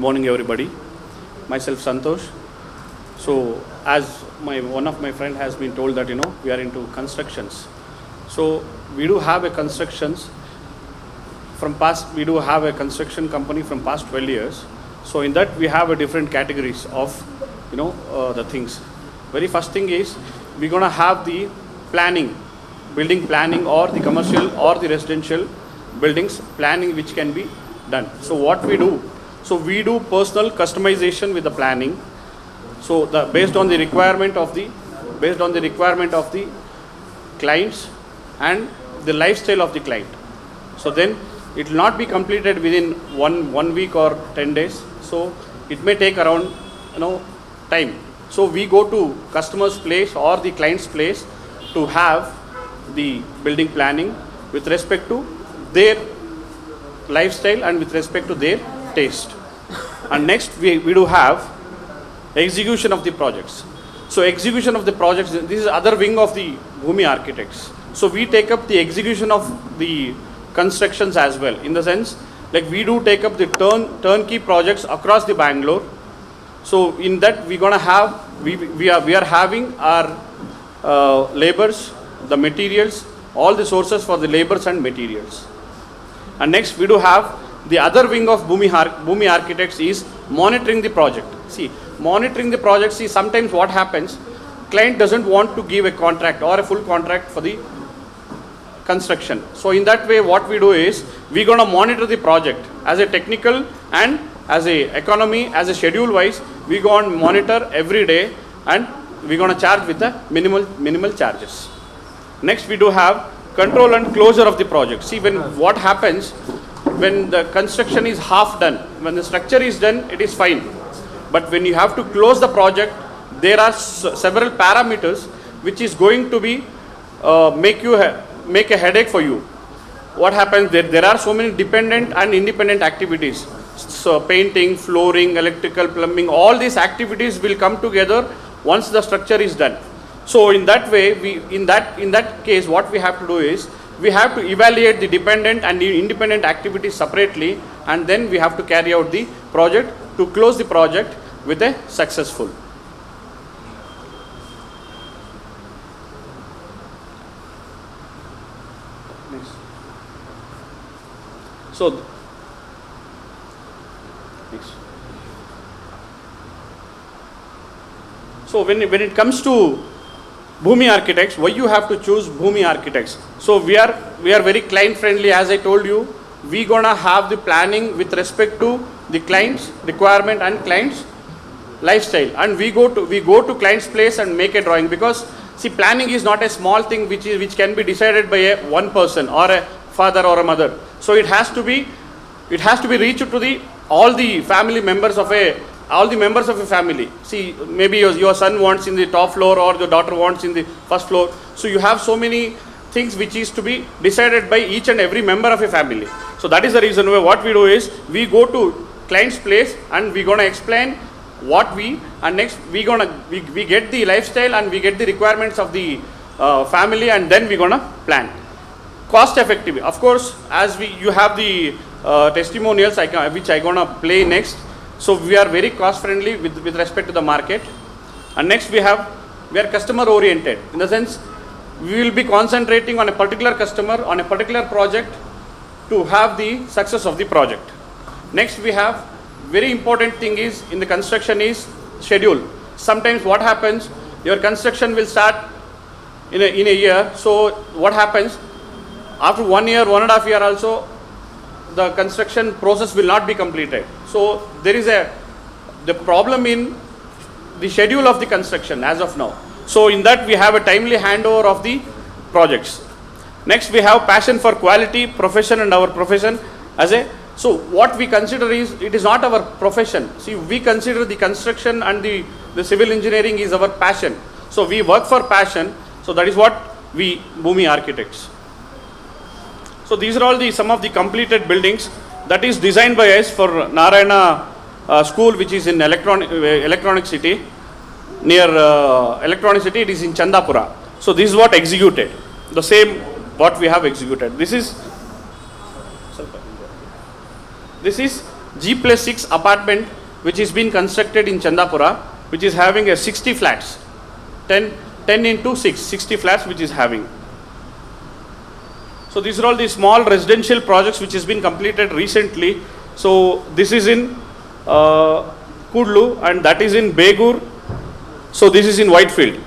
morning, everybody. Myself, Santhosh. So, as one of my friend has been told that we are into constructions. So, we do have a constructions from past. We do have a construction company from past 12 years. So, in that we have a different categories of the things. Very first thing is we're gonna have the planning, building planning, or the commercial or the residential buildings planning, which can be done. So what we do? So we do personal customization with the planning. So based on the requirement of the clients and the lifestyle of the client. So then it will not be completed within one week or 10 days. So it may take around time. So we go to customer's place or the client's place to have the building planning with respect to their lifestyle and with respect to their taste. And next we do have execution of the projects. So execution of the projects, this is other wing of the Bhoomi architects. So we take up the execution of the constructions as well, in the sense like we do take up the turnkey projects across the Bangalore. So in that we are having our labors, the materials, all the sources for the labors and materials. And next we do have the other wing of Bhoomi architects is monitoring the project. See, monitoring the project, see sometimes what happens, client doesn't want to give a contract or a full contract for the construction. So in that way what we do is we're going to monitor the project as a technical and as a economy, as a schedule wise, we go and monitor every day, and we're going to charge with the minimal charges. Next we do have control and closure of the project. See, what happens when the construction is half done, when the structure is done, it is fine. But when you have to close the project, there are several parameters which is going to be make a headache for you. What happens? There are so many dependent and independent activities. So painting, flooring, electrical, plumbing, all these activities will come together once the structure is done. So in that way, in that case, what we have to do is we have to evaluate the dependent and the independent activities separately, and then we have to carry out the project to close the project with a successful. Next. So when it comes to Bhoomi architects, why you have to choose Bhoomi architects? So we are very client friendly. As I told you, we gonna have the planning with respect to the client's requirement and client's lifestyle, and we go to client's place and make a drawing, because see, planning is not a small thing which can be decided by one person or a father or a mother. So it has to be reached to all the family members of a family. See, maybe your son wants in the top floor or your daughter wants in the first floor. So you have so many things which is to be decided by each and every member of a family. So that is the reason why what we do is we go to client's place and we gonna explain and next we get the lifestyle and we get the requirements of the family, and then we gonna plan. Cost effective, of course, as you have the testimonials which I gonna play next. So we are very cost friendly with respect to the market. And next we are customer oriented, in the sense we will be concentrating on a particular customer, on a particular project to have the success of the project. Next we have very important thing is in the construction is schedule. Sometimes what happens, your construction will start in a year. So what happens, after 1 year, 1.5 years also, the construction process will not be completed. So there is the problem in the schedule of the construction as of now. So in that we have a timely handover of the projects. Next we have passion for quality, profession, and our profession so what we consider is, it is not our profession. See, we consider the construction and the civil engineering is our passion. So we work for passion. So that is what we Bhoomi architects. So these are all some of the completed buildings that is designed by us for Narayana school, which is in Electronic City, near Electronic City. It is in Chandapura. So this is what executed, the same what we have executed. This is G+6 apartment which is being constructed in Chandapura, which is having a 60 flats, 10 into 6, 60 flats which is having. So these are all the small residential projects which has been completed recently. So this is in Kudlu and that is in Begur. So this is in Whitefield.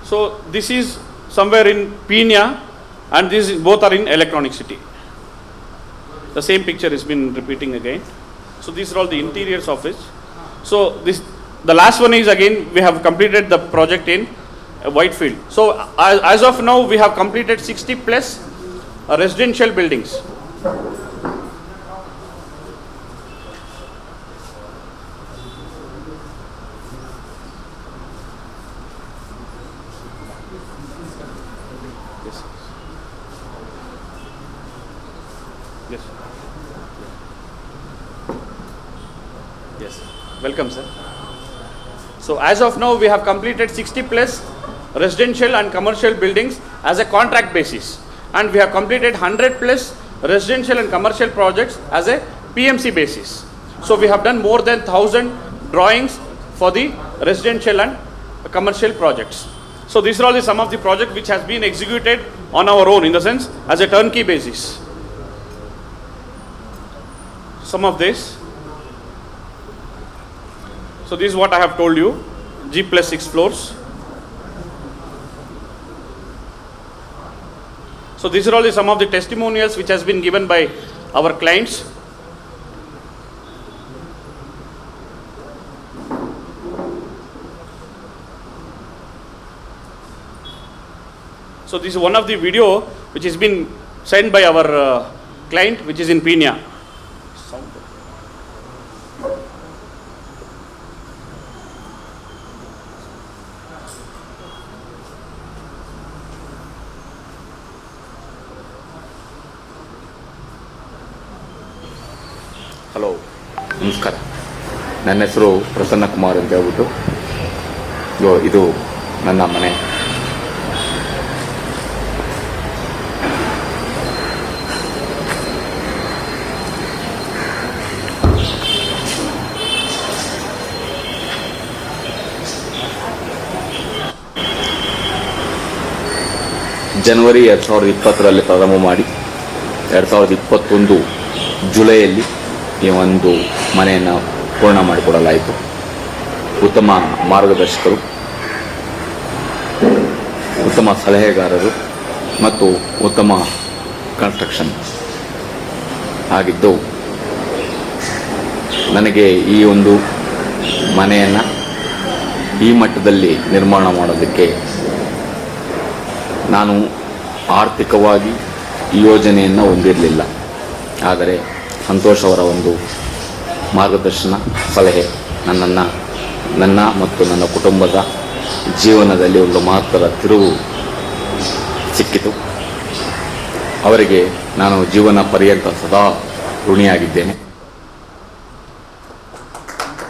So this is somewhere in Pina and this is, both are in Electronic City. The same picture has been repeating again. So these are all the interiors of it. So this, the last one is again we have completed the project in Whitefield. So as of now we have completed 60 plus residential buildings. Yes. Yes. Yes. Welcome, sir. So as of now we have completed 60 plus residential and commercial buildings as a contract basis, and we have completed 100 plus residential and commercial projects as a PMC basis. So we have done more than 1,000 drawings for the residential and commercial projects. So these are all some of the projects which has been executed on our own, in the sense as a turnkey basis. Some of this. So this is what I have told you, G+6 floors. So these are all some of the testimonials which has been given by our clients. So this is one of the video which has been sent by our client, which is in Pina. Hello, ನಮಸ್ಕಾರ. ನನ್ನ ಹೆಸರು ಪ್ರಸನ್ನ ಕುಮಾರ್ ಅಂತ ಹೇಳ್ಬಿಟ್ಟು. ಇದು ನನ್ನ ಮನೆ. ಜನವರಿ 2020ರಲ್ಲಿ ಪ್ರಾರಂಭ ಮಾಡಿ 2021 ಜುಲೈಯಲ್ಲಿ ಈ ಒಂದು ಮನೆಯನ್ನು ಪೂರ್ಣ ಮಾಡಿಕೊಡಲಾಯಿತು. ಉತ್ತಮ ಮಾರ್ಗದರ್ಶಕರು, ಉತ್ತಮ ಸಲಹೆಗಾರರು ಮತ್ತು ಉತ್ತಮ ಕನ್ಸ್ಟ್ರಕ್ಷನ್ ಆಗಿದ್ದು, ನನಗೆ ಈ ಒಂದು ಮನೆಯನ್ನು ಈ ಮಟ್ಟದಲ್ಲಿ ನಿರ್ಮಾಣ ಮಾಡೋದಕ್ಕೆ ನಾನು ಆರ್ಥಿಕವಾಗಿ ಯೋಜನೆಯನ್ನು ಹೊಂದಿರಲಿಲ್ಲ. ಆದರೆ ಸಂತೋಷ್ ಅವರ ಒಂದು ಮಾರ್ಗದರ್ಶನ, ಸಲಹೆ ನನ್ನ ಮತ್ತು ನನ್ನ ಕುಟುಂಬದ ಜೀವನದಲ್ಲಿ ಒಂದು ಮಹತ್ವದ ತಿರುವು ಸಿಕ್ಕಿತು. ಅವರಿಗೆ ನಾನು ಜೀವನ ಪರ್ಯಂತ ಸದಾ ಋಣಿಯಾಗಿದ್ದೇನೆ.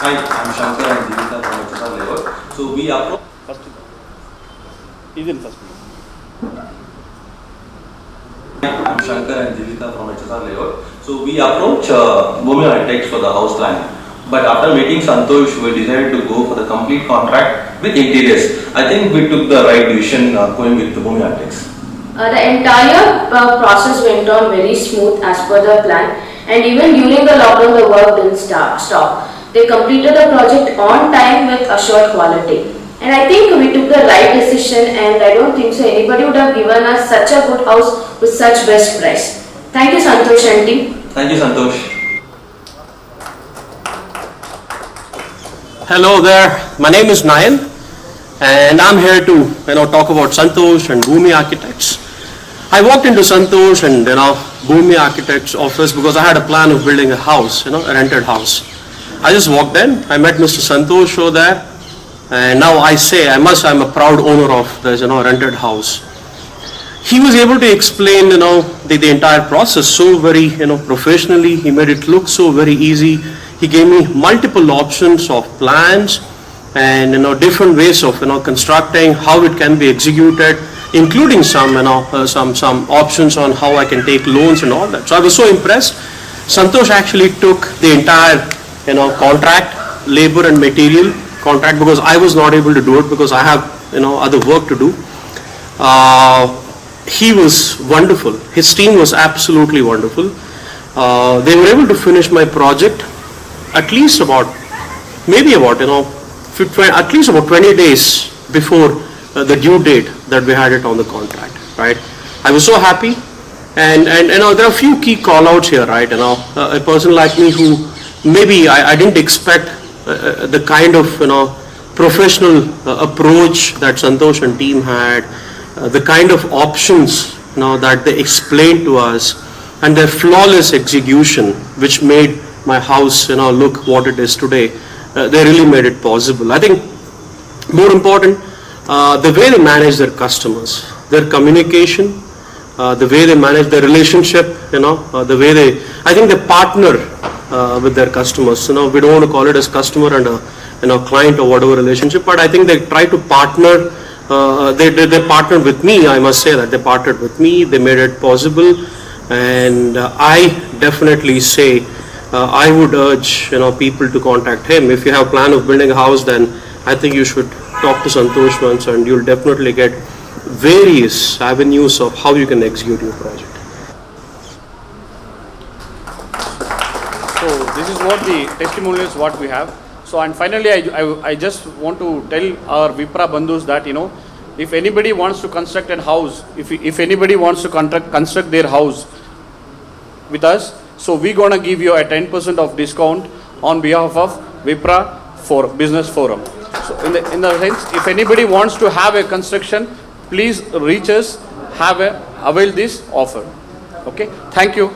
Hi, I'm Shankar and Divita from Chata Layout. So we approach. I'm Shankar and Divita from Chata Layout. So we approach Bhoomi Architects for the house plan. But after meeting Santhosh, we decided to go for the complete contract with interiors. I think we took the right decision going with the Bhoomi Architects. The entire process went on very smooth as per the plan, and even during the lockdown the work didn't stop. They completed the project on time with assured quality. And I think we took the right decision, and I don't think so anybody would have given us such a good house with such best price. Thank you, Santhosh and team. Thank you, Santhosh. Hello there, my name is Nayan and I'm here to talk about Santhosh and Bhoomi Architects. I walked into Santhosh and Bhoomi Architects office because I had a plan of building a house, a rented house. I just walked in, I met Mr. Santhosh over there, and now I say I'm a proud owner of this rented house. He was able to explain the entire process so very professionally. He made it look so very easy. He gave me multiple options of plans and different ways of constructing, how it can be executed, including some options on how I can take loans and all that. So I was so impressed. Santhosh actually took the entire, contract, labor and material contract, because I was not able to do it because I have, other work to do. He was wonderful. His team was absolutely wonderful. They were able to finish my project at least about, at least about 20 days before the due date that we had it on the contract, right? I was so happy. And there are a few key call-outs here, right? A person like me who maybe I didn't expect the kind of, professional approach that Santhosh and team had, the kind of options, that they explained to us, and their flawless execution, which made my house, look what it is today. They really made it possible. I think more important, the way they manage their customers, their communication, the way they manage their relationship, the way I think they partner with their customers. We don't want to call it as customer and a client or whatever relationship, but I think they try to partner. They partnered with me. I must say that they partnered with me. They made it possible, and I definitely say I would urge people to contact him. If you have a plan of building a house, then I think you should talk to Santhosh once, and you'll definitely get various avenues of how you can execute your project. So this is what the testimonials what we have. So and finally I just want to tell our Vipra Bandhus that if anybody wants to construct a house, if anybody wants to construct their house with us, so we're gonna give you a 10% of discount on behalf of Vipra for Business Forum. So in the sense, if anybody wants to have a construction, please reach us, avail this offer. Okay, thank you.